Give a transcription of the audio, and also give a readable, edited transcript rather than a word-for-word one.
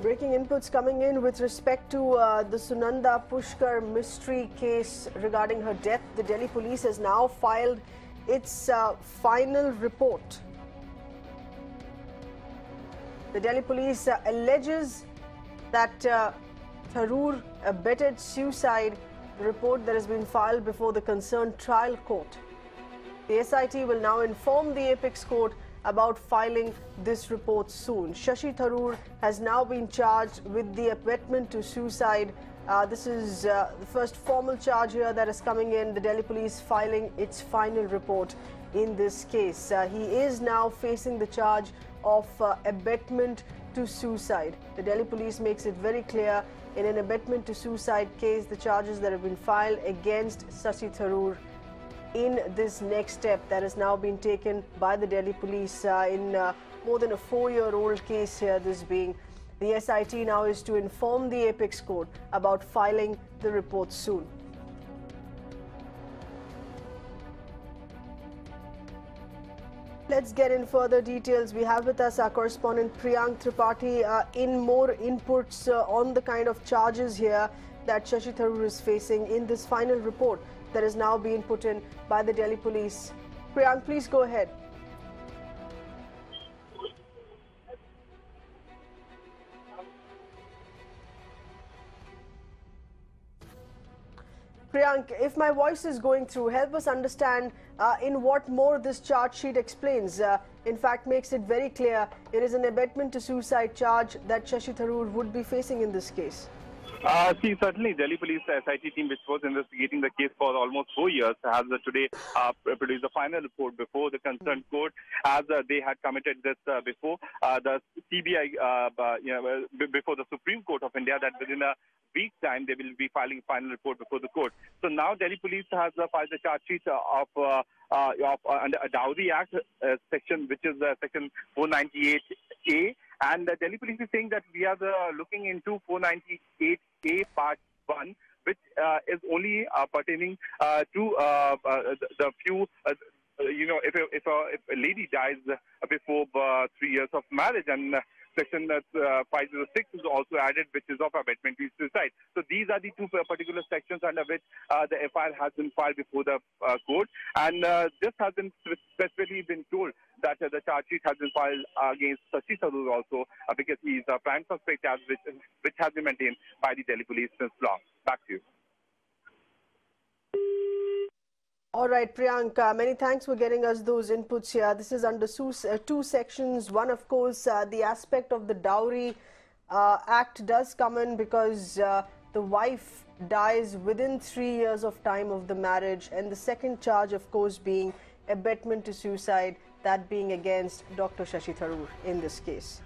Breaking inputs coming in with respect to the Sunanda Pushkar mystery case regarding her death. The Delhi police has now filed its final report. The Delhi police alleges that Tharoor abetted suicide, the report that has been filed before the concerned trial court. The SIT will now inform the apex court about filing this report soon. Shashi Tharoor has now been charged with the abetment to suicide. This is the first formal charge here that is coming in. The Delhi police filing its final report in this case. He is now facing the charge of abetment to suicide. The Delhi police makes it very clear in an abetment to suicide case, the charges that have been filed against Shashi Tharoor in this next step that has now been taken by the Delhi police in more than a 4-year-old case here, this being. The SIT now is to inform the apex court about filing the report soon. Let's get in further details. We have with us our correspondent Priyank Tripathi in more inputs on the kind of charges here that Shashi Tharoor is facing in this final report that is now being put in by the Delhi police. Priyank, please go ahead. Priyank, if my voice is going through, help us understand in what more this charge sheet explains. In fact, makes it very clear it is an abetment to suicide charge that Shashi Tharoor would be facing in this case. See, certainly Delhi Police SIT team, which was investigating the case for almost 4 years, has today produced a final report before the concerned court, as they had committed this before the CBI, before the Supreme Court of India, that within a week's time they will be filing final report before the court. So now Delhi Police has filed the charge sheet of under a Dowry Act section, which is section 498A. And the Delhi Police is saying that we are looking into 498A Part 1, which is only pertaining to the few, if a lady dies before 3 years of marriage, and section 506 is also added, which is of abetment to suicide. So these are the two particular sections under which the FIR has been filed before the court, and this has been specifically been told that the charge sheet has been filed against Shashi Tharoor also, because he is a prime suspect, which has been maintained by the Delhi police since long. Back to you. All right, Priyank, many thanks for getting us those inputs here. This is under two sections. One, of course, the aspect of the Dowry Act does come in because the wife dies within 3 years of time of the marriage, and the second charge, of course, being abetment to suicide, that being against Dr. Shashi Tharoor in this case.